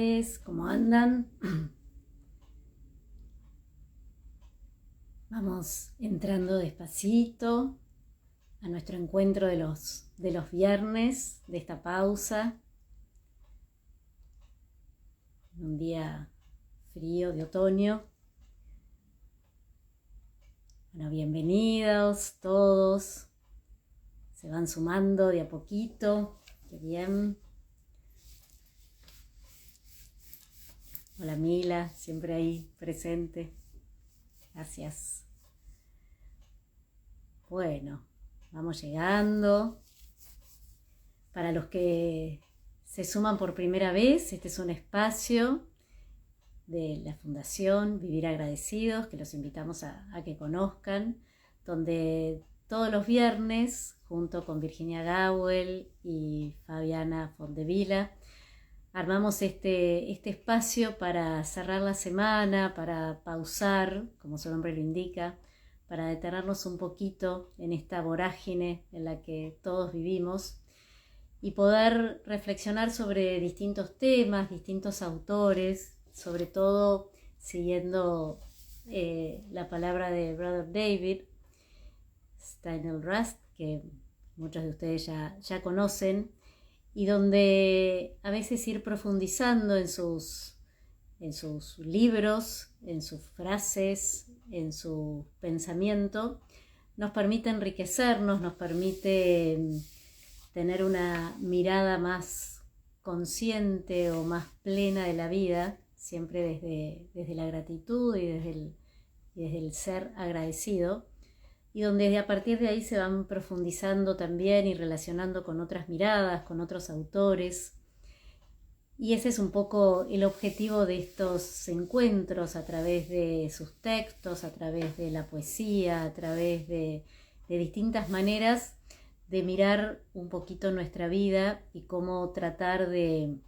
tardes, ¿cómo andan? Vamos entrando despacito a nuestro encuentro de los viernes, de esta pausa, en un día frío de otoño. Bueno, bienvenidos todos, se van sumando de a poquito, qué bien. Hola Mila, siempre ahí presente. Gracias. Bueno, vamos llegando. Para los que se suman por primera vez, este es un espacio de la Fundación Vivir Agradecidos, que los invitamos a que conozcan, donde todos los viernes, junto con Virginia Gawel y Fabiana Fondevila, armamos este espacio para cerrar la semana, para pausar, como su nombre lo indica, para detenernos un poquito en esta vorágine en la que todos vivimos y poder reflexionar sobre distintos temas, distintos autores, sobre todo siguiendo la palabra de Brother David Steiner-Rast, que muchos de ustedes ya conocen, y donde a veces ir profundizando en sus libros, en sus frases, en su pensamiento, nos permite enriquecernos, nos permite tener una mirada más consciente o más plena de la vida, siempre desde la gratitud y desde el ser agradecido, y donde a partir de ahí se van profundizando también y relacionando con otras miradas, con otros autores. Y ese es un poco el objetivo de estos encuentros, a través de sus textos, a través de la poesía, a través de distintas maneras de mirar un poquito nuestra vida y cómo tratar de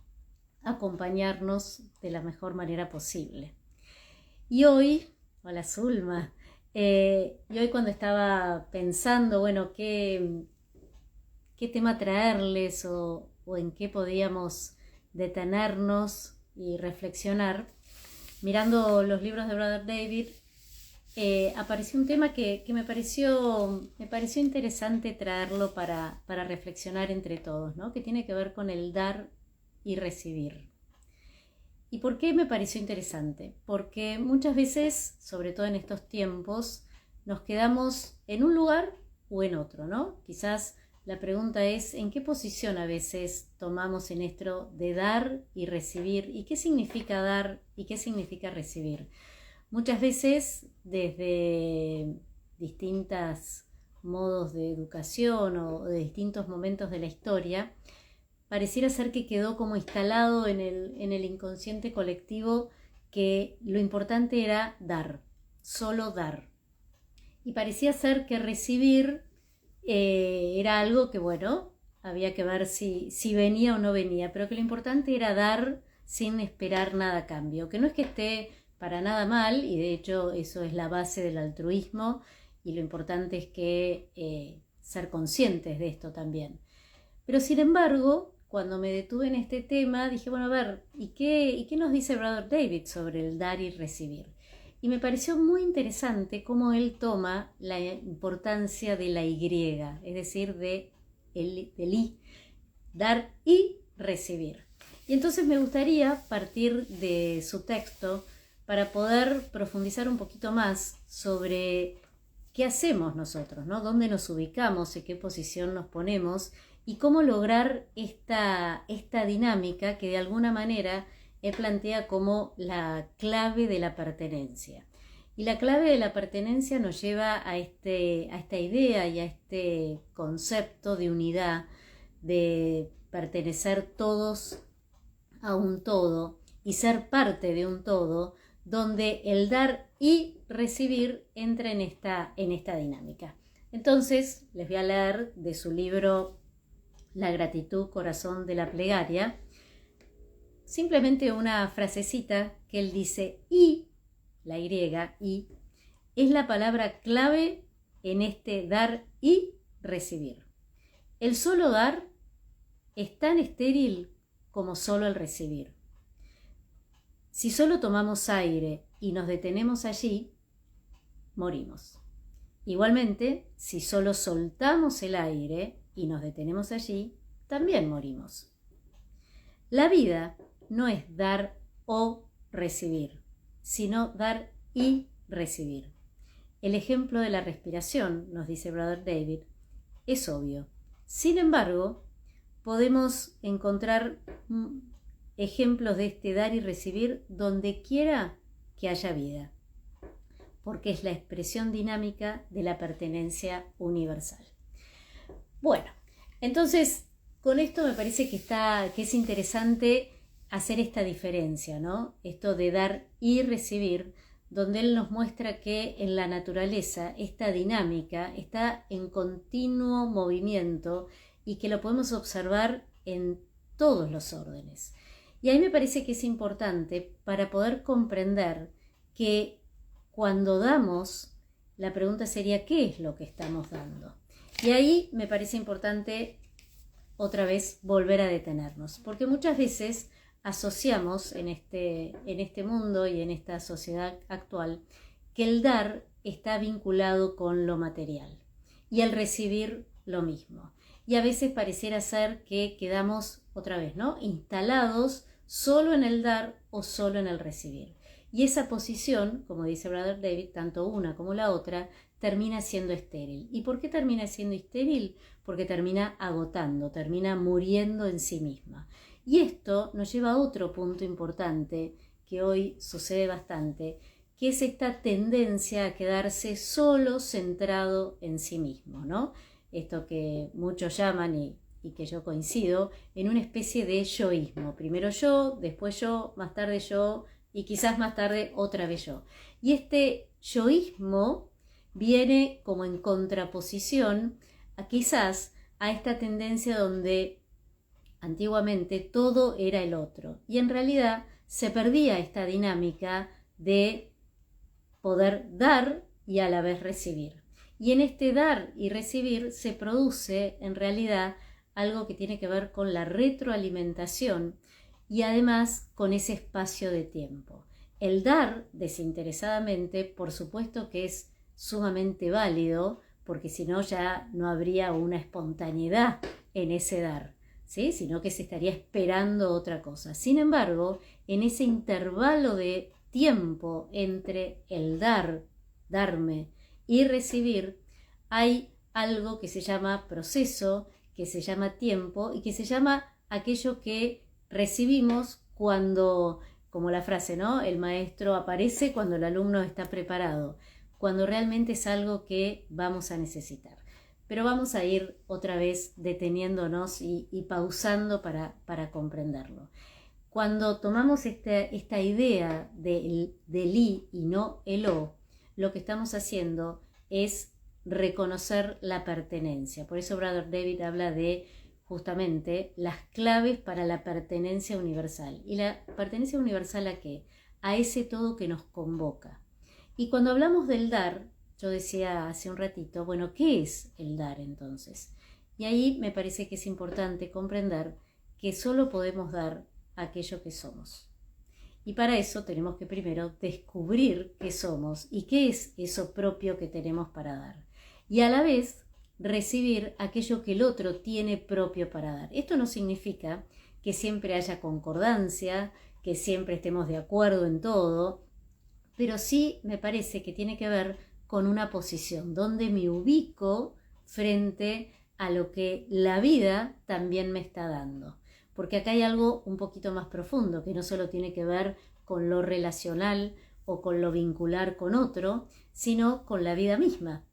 acompañarnos de la mejor manera posible. Y hoy, hola Zulma, y hoy cuando estaba pensando, bueno, qué tema traerles o en qué podíamos detenernos y reflexionar, mirando los libros de Brother David, apareció un tema que me pareció interesante traerlo para reflexionar entre todos, ¿no? Que tiene que ver con el dar y recibir. ¿Y por qué me pareció interesante? Porque muchas veces, sobre todo en estos tiempos, nos quedamos en un lugar o en otro, ¿no? Quizás la pregunta es, ¿en qué posición a veces tomamos en esto de dar y recibir? ¿Y qué significa dar y qué significa recibir? Muchas veces, desde distintos modos de educación o de distintos momentos de la historia, pareciera ser que quedó como instalado en el inconsciente colectivo que lo importante era dar, solo dar. Y parecía ser que recibir era algo que, bueno, había que ver si venía o no venía, pero que lo importante era dar sin esperar nada a cambio, que no es que esté para nada mal, y de hecho eso es la base del altruismo, y lo importante es que ser conscientes de esto también. Pero sin embargo, cuando me detuve en este tema, dije, bueno, a ver, ¿y qué nos dice Brother David sobre el dar y recibir? Y me pareció muy interesante cómo él toma la importancia de la Y, es decir, del I, dar y recibir. Y entonces me gustaría partir de su texto para poder profundizar un poquito más sobre qué hacemos nosotros, ¿no? Dónde nos ubicamos, en qué posición nos ponemos y cómo lograr esta dinámica que de alguna manera él plantea como la clave de la pertenencia. Y la clave de la pertenencia nos lleva a esta idea y a este concepto de unidad, de pertenecer todos a un todo y ser parte de un todo, donde el dar y recibir entra en esta dinámica. Entonces les voy a leer de su libro La gratitud, corazón de la plegaria, simplemente una frasecita que él dice: y, la Y, es la palabra clave en este dar y recibir. El solo dar es tan estéril como solo el recibir. Si solo tomamos aire y nos detenemos allí, morimos. Igualmente, si solo soltamos el aire y nos detenemos allí, también morimos. La vida no es dar o recibir, sino dar y recibir. El ejemplo de la respiración, nos dice Brother David, es obvio. Sin embargo, podemos encontrar ejemplos de este dar y recibir donde quiera que haya vida, porque es la expresión dinámica de la pertenencia universal. Bueno, entonces con esto me parece que es interesante hacer esta diferencia, ¿no? Esto de dar y recibir, donde él nos muestra que en la naturaleza esta dinámica está en continuo movimiento y que lo podemos observar en todos los órdenes. Y ahí me parece que es importante para poder comprender que cuando damos, la pregunta sería ¿qué es lo que estamos dando? Y ahí me parece importante otra vez volver a detenernos, porque muchas veces asociamos en este mundo y en esta sociedad actual que el dar está vinculado con lo material y el recibir lo mismo. Y a veces pareciera ser que quedamos otra vez, ¿no?, instalados solo en el dar o solo en el recibir. Y esa posición, como dice Brother David, tanto una como la otra, termina siendo estéril. ¿Y por qué termina siendo estéril? Porque termina agotando, termina muriendo en sí misma. Y esto nos lleva a otro punto importante que hoy sucede bastante, que es esta tendencia a quedarse solo centrado en sí mismo, ¿no? Esto que muchos llaman, y que yo coincido, en una especie de yoísmo. Primero yo, después yo, más tarde yo, y quizás más tarde otra vez yo. Y este yoísmo viene como en contraposición quizás a esta tendencia donde antiguamente todo era el otro. Y en realidad se perdía esta dinámica de poder dar y a la vez recibir. Y en este dar y recibir se produce en realidad algo que tiene que ver con la retroalimentación y además con ese espacio de tiempo. El dar desinteresadamente, por supuesto que es sumamente válido, porque si no ya no habría una espontaneidad en ese dar, ¿sí?, sino que se estaría esperando otra cosa. Sin embargo, en ese intervalo de tiempo entre el darme y recibir, hay algo que se llama proceso, que se llama tiempo y que se llama aquello que recibimos cuando, como la frase, ¿no?, el maestro aparece cuando el alumno está preparado, cuando realmente es algo que vamos a necesitar. Pero vamos a ir otra vez deteniéndonos y pausando para comprenderlo. Cuando tomamos esta idea del I y no el O, lo que estamos haciendo es reconocer la pertenencia. Por eso Brother David habla de justamente las claves para la pertenencia universal. ¿Y la pertenencia universal a qué? A ese todo que nos convoca. Y cuando hablamos del dar, yo decía hace un ratito, bueno, ¿qué es el dar entonces? Y ahí me parece que es importante comprender que solo podemos dar aquello que somos. Y para eso tenemos que primero descubrir qué somos y qué es eso propio que tenemos para dar. Y a la vez recibir aquello que el otro tiene propio para dar. Esto no significa que siempre haya concordancia, que siempre estemos de acuerdo en todo, pero sí me parece que tiene que ver con una posición donde me ubico frente a lo que la vida también me está dando. Porque acá hay algo un poquito más profundo, que no solo tiene que ver con lo relacional o con lo vincular con otro, sino con la vida misma.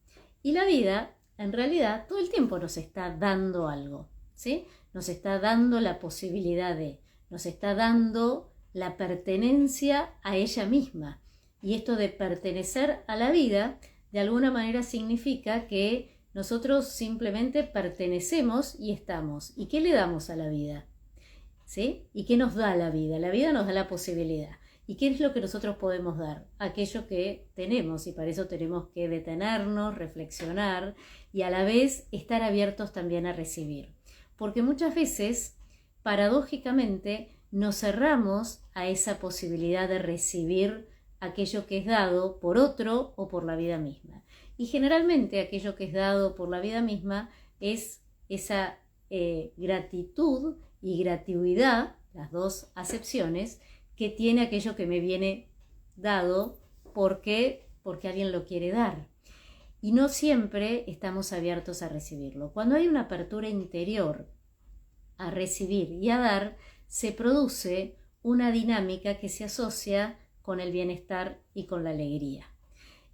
Y la vida, en realidad, todo el tiempo nos está dando algo, ¿sí? Nos está dando la posibilidad de, nos está dando la pertenencia a ella misma. Y esto de pertenecer a la vida, de alguna manera significa que nosotros simplemente pertenecemos y estamos. ¿Y qué le damos a la vida? ¿Sí? ¿Y qué nos da la vida? La vida nos da la posibilidad. ¿Y qué es lo que nosotros podemos dar? Aquello que tenemos, y para eso tenemos que detenernos, reflexionar y a la vez estar abiertos también a recibir. Porque muchas veces, paradójicamente, nos cerramos a esa posibilidad de recibir aquello que es dado por otro o por la vida misma. Y generalmente aquello que es dado por la vida misma es esa gratitud y gratuidad, las dos acepciones, que tiene aquello que me viene dado porque alguien lo quiere dar. Y no siempre estamos abiertos a recibirlo. Cuando hay una apertura interior a recibir y a dar, se produce una dinámica que se asocia con el bienestar y con la alegría.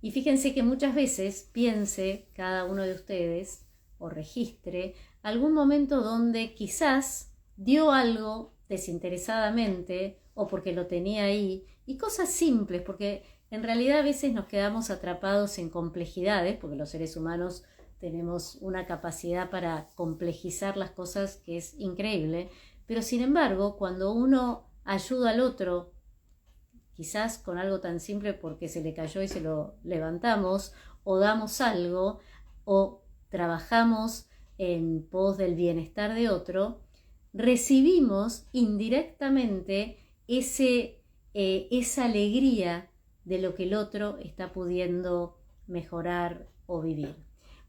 Y fíjense que muchas veces piense cada uno de ustedes o registre algún momento donde quizás dio algo desinteresadamente o porque lo tenía ahí, y cosas simples, porque en realidad a veces nos quedamos atrapados en complejidades, porque los seres humanos tenemos una capacidad para complejizar las cosas que es increíble, pero sin embargo, cuando uno ayuda al otro, quizás con algo tan simple porque se le cayó y se lo levantamos, o damos algo, o trabajamos en pos del bienestar de otro, recibimos indirectamente esa alegría de lo que el otro está pudiendo mejorar o vivir.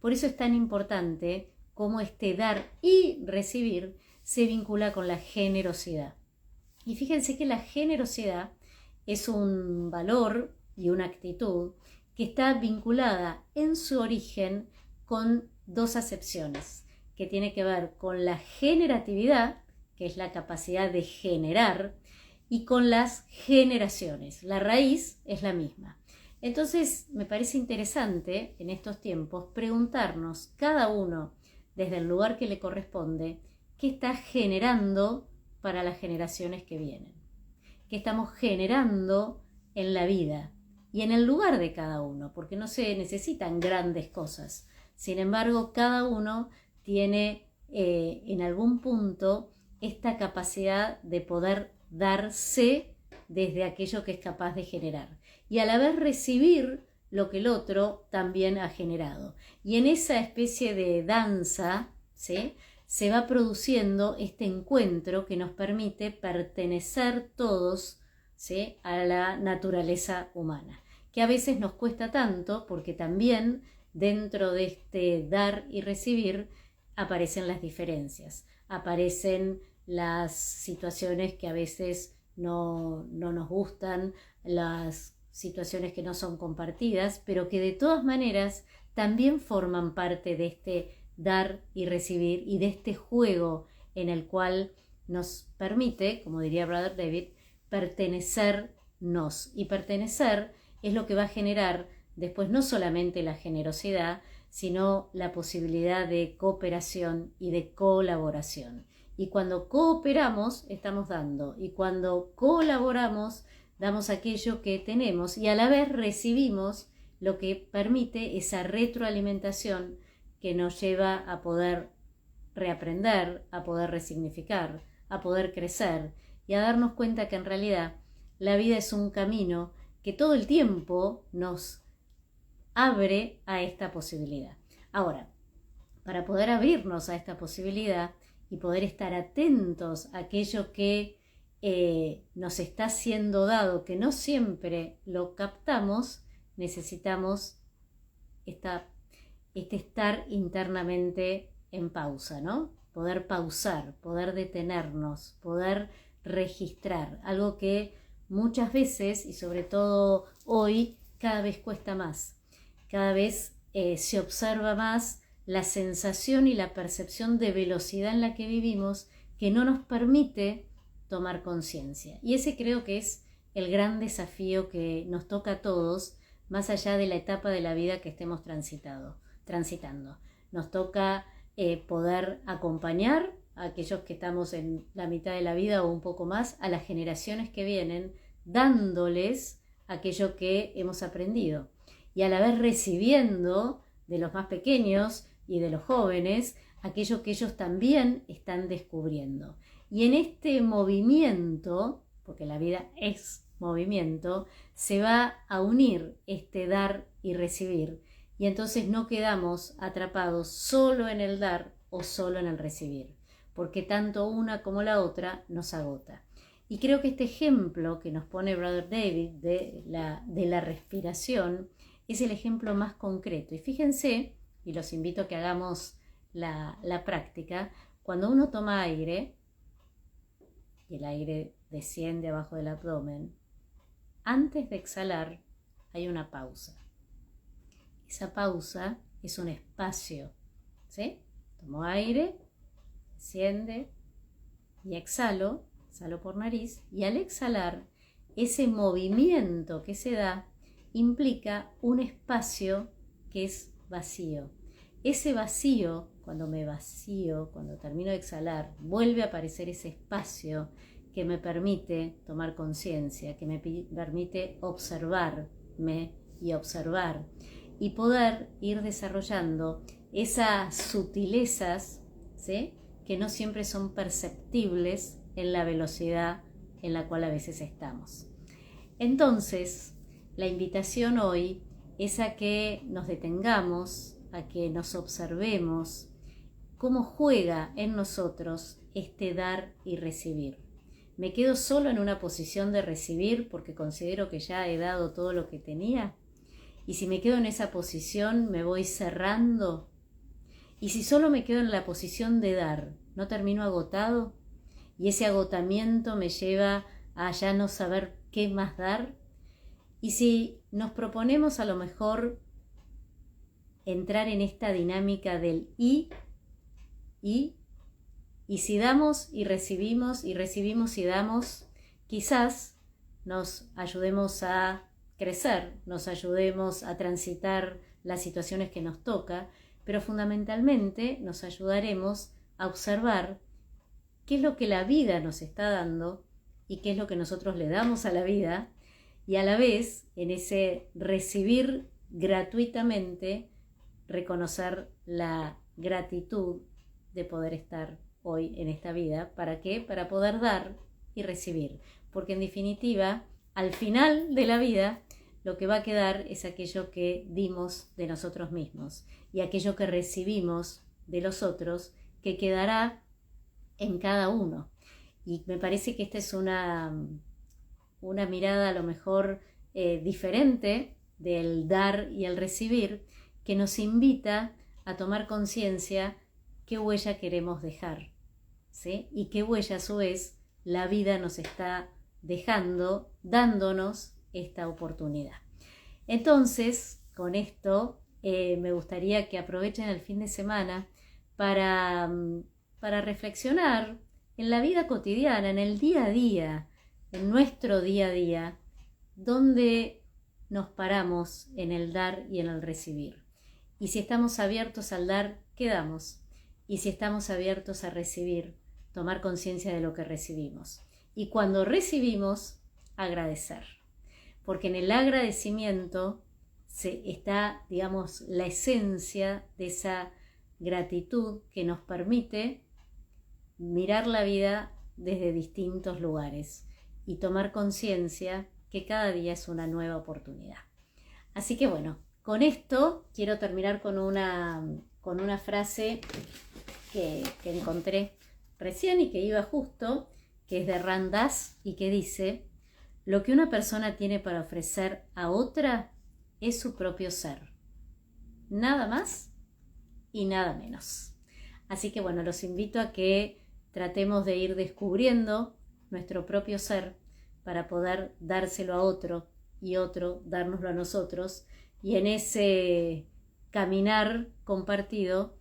Por eso es tan importante cómo este dar y recibir se vincula con la generosidad. Y fíjense que la generosidad es un valor y una actitud que está vinculada en su origen con dos acepciones, que tiene que ver con la generatividad, que es la capacidad de generar, y con las generaciones. La raíz es la misma. Entonces me parece interesante en estos tiempos preguntarnos cada uno desde el lugar que le corresponde qué está generando para las generaciones que vienen, qué estamos generando en la vida y en el lugar de cada uno, porque no se necesitan grandes cosas. Sin embargo, cada uno tiene en algún punto esta capacidad de poder darse desde aquello que es capaz de generar y a la vez recibir lo que el otro también ha generado. Y en esa especie de danza, ¿sí?, se va produciendo este encuentro que nos permite pertenecer todos, ¿sí?, a la naturaleza humana, que a veces nos cuesta tanto porque también dentro de este dar y recibir aparecen las diferencias, aparecen las situaciones que a veces no nos gustan, las situaciones que no son compartidas, pero que de todas maneras también forman parte de este dar y recibir y de este juego en el cual nos permite, como diría Brother David, pertenecernos. Y pertenecer es lo que va a generar después no solamente la generosidad, sino la posibilidad de cooperación y de colaboración. Y cuando cooperamos, estamos dando. Y cuando colaboramos, damos aquello que tenemos y a la vez recibimos lo que permite esa retroalimentación que nos lleva a poder reaprender, a poder resignificar, a poder crecer y a darnos cuenta que en realidad la vida es un camino que todo el tiempo nos abre a esta posibilidad. Ahora, para poder abrirnos a esta posibilidad y poder estar atentos a aquello que nos está siendo dado, que no siempre lo captamos, necesitamos estar internamente en pausa, ¿no? Poder pausar, poder detenernos, poder registrar, algo que muchas veces y sobre todo hoy cada vez cuesta más, cada vez se observa más la sensación y la percepción de velocidad en la que vivimos que no nos permite tomar conciencia. Y ese creo que es el gran desafío que nos toca a todos, más allá de la etapa de la vida que estemos transitando. Nos toca poder acompañar a aquellos que estamos en la mitad de la vida o un poco más, a las generaciones que vienen, dándoles aquello que hemos aprendido. Y a la vez recibiendo de los más pequeños y de los jóvenes aquello que ellos también están descubriendo. Y en este movimiento, porque la vida es movimiento, se va a unir este dar y recibir. Y entonces no quedamos atrapados solo en el dar o solo en el recibir, porque tanto una como la otra nos agota. Y creo que este ejemplo que nos pone Brother David de la respiración es el ejemplo más concreto. Y fíjense, y los invito a que hagamos la práctica, cuando uno toma aire y el aire desciende abajo del abdomen, antes de exhalar hay una pausa. Esa pausa es un espacio, ¿sí? Tomo aire, desciende y exhalo por nariz, y al exhalar, ese movimiento que se da implica un espacio que es vacío. Ese vacío, cuando me vacío, cuando termino de exhalar, vuelve a aparecer ese espacio que me permite tomar conciencia, que me permite observarme y observar, y poder ir desarrollando esas sutilezas, ¿sí?, que no siempre son perceptibles en la velocidad en la cual a veces estamos. Entonces, la invitación hoy es a que nos detengamos, a que nos observemos cómo juega en nosotros este dar y recibir. ¿Me quedo solo en una posición de recibir porque considero que ya he dado todo lo que tenía? Y si me quedo en esa posición, ¿me voy cerrando? Y si solo me quedo en la posición de dar, ¿no termino agotado? Y ese agotamiento me lleva a ya no saber qué más dar. Y si nos proponemos a lo mejor entrar en esta dinámica del y si damos y recibimos y damos, quizás nos ayudemos a crecer, nos ayudemos a transitar las situaciones que nos toca, pero fundamentalmente nos ayudaremos a observar qué es lo que la vida nos está dando y qué es lo que nosotros le damos a la vida, y a la vez en ese recibir gratuitamente reconocer la gratitud de poder estar hoy en esta vida. ¿Para qué? Para poder dar y recibir, porque en definitiva al final de la vida lo que va a quedar es aquello que dimos de nosotros mismos y aquello que recibimos de los otros, que quedará en cada uno. Y me parece que esta es una mirada a lo mejor diferente del dar y el recibir, que nos invita a tomar conciencia qué huella queremos dejar, ¿sí? Y qué huella a su vez la vida nos está dejando, dándonos esta oportunidad. Entonces, con esto me gustaría que aprovechen el fin de semana para reflexionar en la vida cotidiana, en el día a día, en nuestro día a día, donde nos paramos en el dar y en el recibir. Y si estamos abiertos al dar, ¿qué damos? Y si estamos abiertos a recibir, tomar conciencia de lo que recibimos. Y cuando recibimos, agradecer. Porque en el agradecimiento está, digamos, la esencia de esa gratitud que nos permite mirar la vida desde distintos lugares y tomar conciencia que cada día es una nueva oportunidad. Así que bueno, con esto quiero terminar con una frase que encontré recién y que iba justo, que es de Ram Dass y que dice: lo que una persona tiene para ofrecer a otra es su propio ser. Nada más y nada menos. Así que bueno, los invito a que tratemos de ir descubriendo nuestro propio ser para poder dárselo a otro y otro dárnoslo a nosotros, y en ese caminar compartido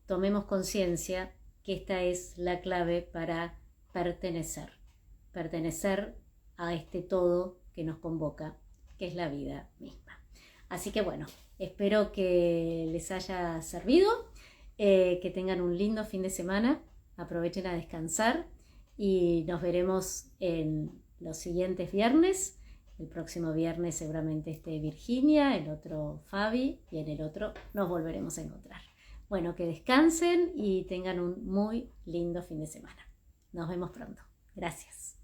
tomemos conciencia que esta es la clave para pertenecer a este todo que nos convoca, que es la vida misma. Así que bueno, espero que les haya servido, que tengan un lindo fin de semana, aprovechen a descansar y nos veremos en los siguientes viernes. El próximo viernes seguramente esté Virginia, el otro Fabi y en el otro nos volveremos a encontrar. Bueno, que descansen y tengan un muy lindo fin de semana. Nos vemos pronto. Gracias.